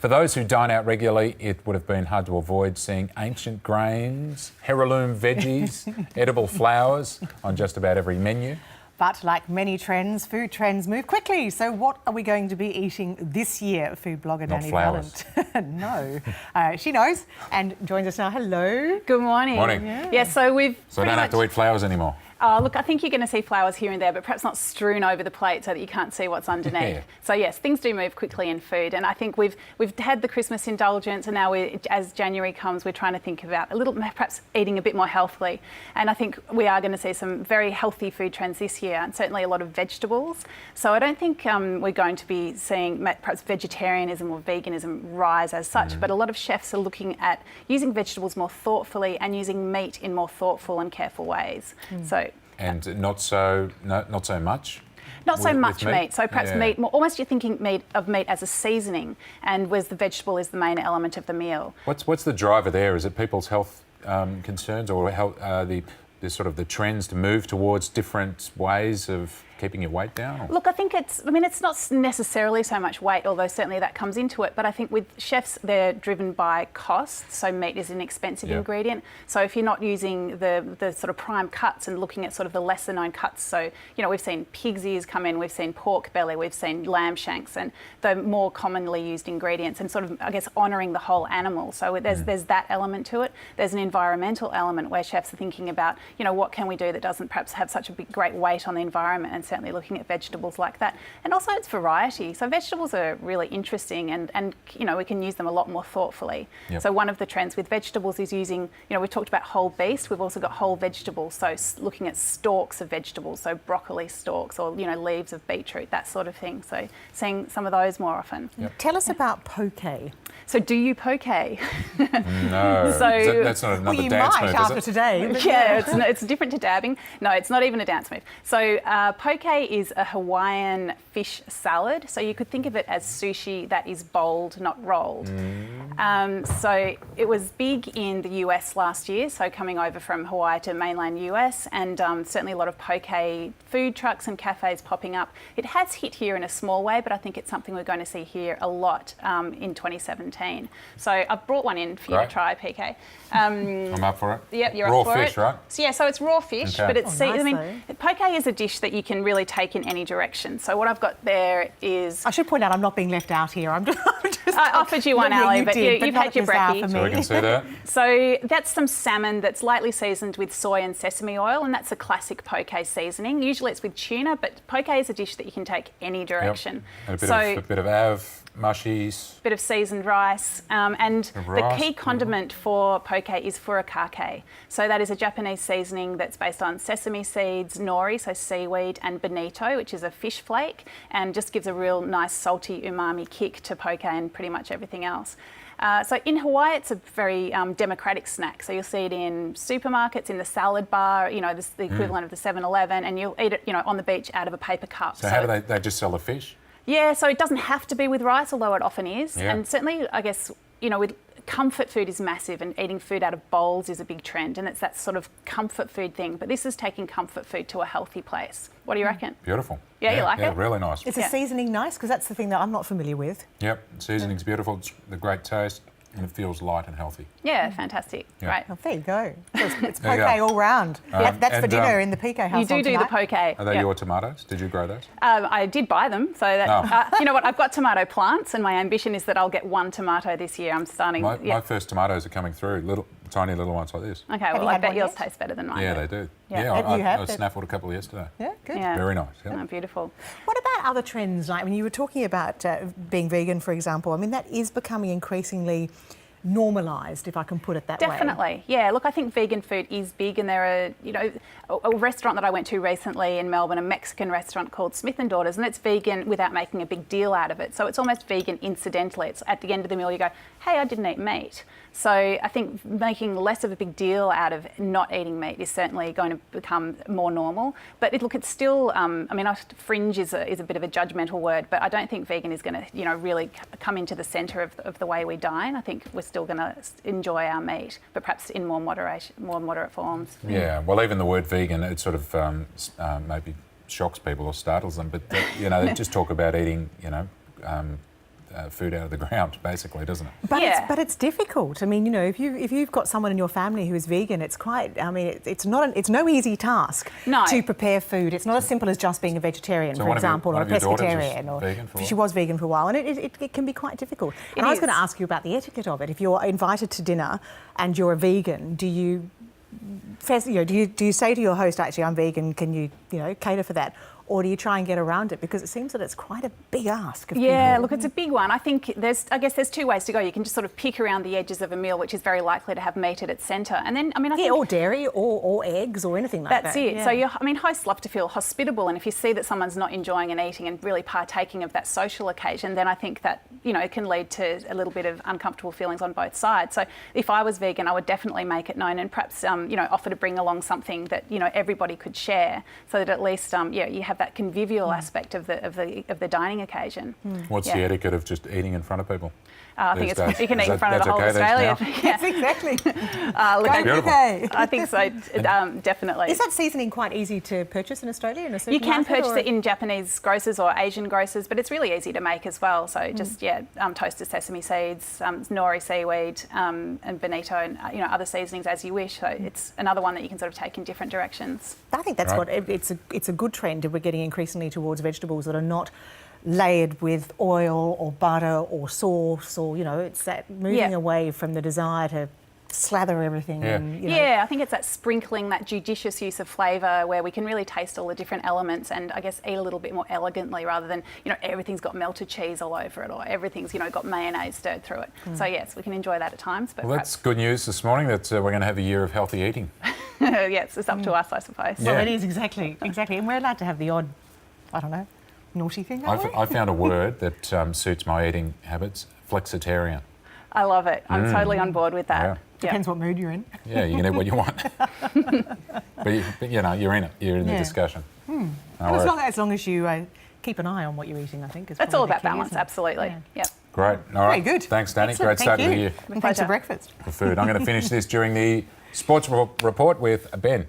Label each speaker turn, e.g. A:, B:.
A: For those who dine out regularly, it would have been hard to avoid seeing ancient grains, heirloom veggies, edible flowers on just about every menu.
B: But like many trends, food trends move quickly. So what are we going to be eating this year? Food blogger
A: Not
B: Dani
A: flowers.
B: Valent. No. She knows and joins us now. Hello.
C: Good morning.
A: Morning.
C: Yeah, so we've
A: So I don't have to eat flowers anymore.
C: look, I think you're going to see flowers here and there, but perhaps not strewn over the plate so that you can't see what's underneath.
A: Yeah.
C: So yes, things do move quickly in food, and I think we've had the Christmas indulgence, and now as January comes, we're trying to think about a little, perhaps eating a bit more healthily. And I think we are going to see some very healthy food trends this year, and certainly a lot of vegetables. So I don't think we're going to be seeing perhaps vegetarianism or veganism rise as such, but a lot of chefs are looking at using vegetables more thoughtfully and using meat in more thoughtful and careful ways. So.
A: And not so much.
C: Not so
A: with
C: much meat. So perhaps
A: Yeah.
C: meat, more, almost you're thinking of meat as a seasoning, and whereas the vegetable is the main element of the meal.
A: What's the driver there? Is it people's health concerns, or the sort of the trends to move towards different ways of keeping your weight down? Or?
C: Look, I think it's not necessarily so much weight, although certainly that comes into it. But I think with chefs, they're driven by cost. So meat is an expensive ingredient. So if you're not using the sort of prime cuts and looking at sort of the lesser known cuts, so, you know, we've seen pig's ears come in, we've seen pork belly, we've seen lamb shanks, and the more commonly used ingredients, and sort of, I guess, honouring the whole animal. So there's that element to it. There's an environmental element where chefs are thinking about, you know, what can we do that doesn't perhaps have such a great weight on the environment, and certainly looking at vegetables like that. And also it's variety. So vegetables are really interesting, and you know, we can use them a lot more thoughtfully.
A: Yep.
C: So one of the trends with vegetables is using, you know, we've talked about whole beast, we've also got whole vegetables. So looking at stalks of vegetables, so broccoli stalks, or, you know, leaves of beetroot, that sort of thing. So seeing some of those more often.
A: Yep.
B: Tell us about poke.
C: So do you poke?
A: No,
C: So-
A: that's not another
B: Well, you
A: dance
B: might
A: move,
B: after
A: is it?
B: today. but
C: Yeah, it's different to dabbing. No, it's not even a dance move. So poke is a Hawaiian fish salad. So you could think of it as sushi that is bowled, not rolled. So it was big in the US last year, so coming over from Hawaii to mainland US, and certainly a lot of poke food trucks and cafes popping up. It has hit here in a small way, but I think it's something we're going to see here a lot in 2017. So I've brought one in for you to
A: Great.
C: try, PK.
A: I'm up for it.
C: Yep, you're
A: Raw
C: up for
A: fish,
C: it.
A: right?
C: So yeah, so it's raw fish,
A: Okay.
C: but it's
B: Oh, nice
C: I mean, poke is a dish that you can really take in any direction. So what I've got there is
B: I should point out I'm not being left out here. I'm just
C: I offered you one,
B: Yeah,
C: Ali,
B: you
C: but
B: did,
C: you've
B: not
C: had your
B: this hour
C: brekkie.
B: for
A: So we
B: me.
A: can see that.
C: So that's some salmon that's lightly seasoned with soy and sesame oil, and that's a classic poke seasoning. Usually it's with tuna, but poke is a dish that you can take any direction.
A: And a
C: So
A: bit of av, mushies.
C: bit of seasoned rice, and
A: Of
C: the
A: rice,
C: key condiment for poke is furikake. So that is a Japanese seasoning that's based on sesame seeds, nori, so seaweed, and bonito, which is a fish flake, and just gives a real nice salty umami kick to poke and pretty much everything else. So in Hawaii, it's a very democratic snack. So you'll see it in supermarkets, in the salad bar, you know, the equivalent of the 7-Eleven, and you'll eat it, you know, on the beach out of a paper cup.
A: So how do they just sell the fish?
C: Yeah, so it doesn't have to be with rice, although it often is.
A: Yeah.
C: And certainly, I guess, you know, with comfort food is massive, and eating food out of bowls is a big trend, and it's that sort of comfort food thing. But this is taking comfort food to a healthy place. What do you reckon?
A: Beautiful.
C: Yeah, you like
A: yeah,
C: it?
A: really nice.
B: Is the seasoning nice? Because that's the thing that I'm not familiar with.
A: Yep, seasoning's beautiful. It's the great taste, and it feels light and healthy.
C: Yeah, fantastic.
A: Yeah.
C: Great.
B: Oh, there you go. So it's
A: There
B: poke
A: you go.
B: all round. That's for
A: and,
B: dinner in the PK house.
C: You do the
B: tonight.
C: poke.
A: Are they
C: yeah.
A: your tomatoes? Did you grow those?
C: I did buy them, so that
A: Oh.
C: you know what, I've got tomato plants, and my ambition is that I'll get one tomato this year. I'm starting.
A: My first tomatoes are coming through, tiny little ones like this.
C: Okay, well,
B: you
C: I
B: had
C: bet
B: one
C: yours
B: yet?
C: taste better than mine.
A: Yeah,
C: do.
A: they do.
C: Yeah.
A: Yeah,
B: Have you had
A: I
B: the-
A: snaffled a couple yesterday.
B: Yeah, good.
C: Yeah.
A: Very nice. Yeah.
C: Oh, beautiful.
B: What about other trends? Like when you were talking about being vegan, for example, I mean, that is becoming increasingly normalised, if I can put it that way.
C: Definitely, yeah. Look, I think vegan food is big, and there are, you know, a restaurant that I went to recently in Melbourne, a Mexican restaurant called Smith and Daughters, and it's vegan without making a big deal out of it. So it's almost vegan incidentally. It's at the end of the meal you go, hey, I didn't eat meat. So I think making less of a big deal out of not eating meat is certainly going to become more normal. But look, it's still, I mean, fringe is a bit of a judgmental word, but I don't think vegan is going to, you know, really come into the centre of the way we dine. I think we're still going to enjoy our meat, but perhaps in more moderate forms.
A: Yeah, well, even the word vegan, it sort of maybe shocks people or startles them, but you know, they just talk about eating, you know, food out of the ground, basically, doesn't it?
B: But it's difficult. I mean, you know, if you've got someone in your family who is vegan, it's quite. I mean, it's no easy task to prepare food. It's not as simple as just being a vegetarian, for example, or a pescatarian. She was vegan for a while, and it can be quite difficult. And I was going to ask you about the etiquette of it. If you're invited to dinner and you're a vegan, do you say to your host, actually, I'm vegan, can you cater for that? Or do you try and get around it? Because it seems that it's quite a big ask of people.
C: Look, it's a big one. I think there's two ways to go. You can just sort of pick around the edges of a meal, which is very likely to have meat at its centre. And then, I think...
B: or dairy or eggs or anything like that.
C: That's it. Yeah. So, hosts love to feel hospitable, and if you see that someone's not enjoying and eating and really partaking of that social occasion, then I think that, it can lead to a little bit of uncomfortable feelings on both sides. So if I was vegan, I would definitely make it known and perhaps, offer to bring along something that, everybody could share, so that at least, you have that convivial aspect of the dining occasion.
A: What's the etiquette of just eating in front of people?
C: I think you can eat in front of the whole of Australia.
B: Yes, exactly.
C: I think so, definitely.
B: Is that seasoning quite easy to purchase in Australia in a supermarket?
C: You can purchase it in Japanese grocers or Asian grocers, but it's really easy to make as well. So just toasted sesame seeds, nori seaweed, and bonito, and other seasonings as you wish. So it's another one that you can sort of take in different directions.
B: I think that's it's a good trend. We're getting increasingly towards vegetables that are not layered with oil or butter or sauce, or it's that moving away from the desire to slather everything.
C: I think it's that sprinkling, that judicious use of flavour where we can really taste all the different elements and I guess eat a little bit more elegantly, rather than everything's got melted cheese all over it, or everything's got mayonnaise stirred through it. So yes, we can enjoy that at times. But
A: that's good news this morning that we're going to have a year of healthy eating.
C: Yes, it's up to us, I suppose.
B: Well, it is exactly, and we're allowed to have the odd, I don't know, naughty thing.
A: I found a word that suits my eating habits: flexitarian.
C: I love it. I'm totally on board with that.
A: Yeah.
B: Depends what mood you're in.
A: Yeah, you can eat what you want. but you're in it. You're in the discussion.
B: As long as you keep an eye on what you're eating, I think.
C: That's all about balance, absolutely. Yeah.
A: Great. All right.
B: Very good.
A: Thanks, Dani.
B: Excellent.
A: Great start to the year.
B: And thanks for breakfast.
A: For food. I'm going to finish this during the Sports Report with Ben.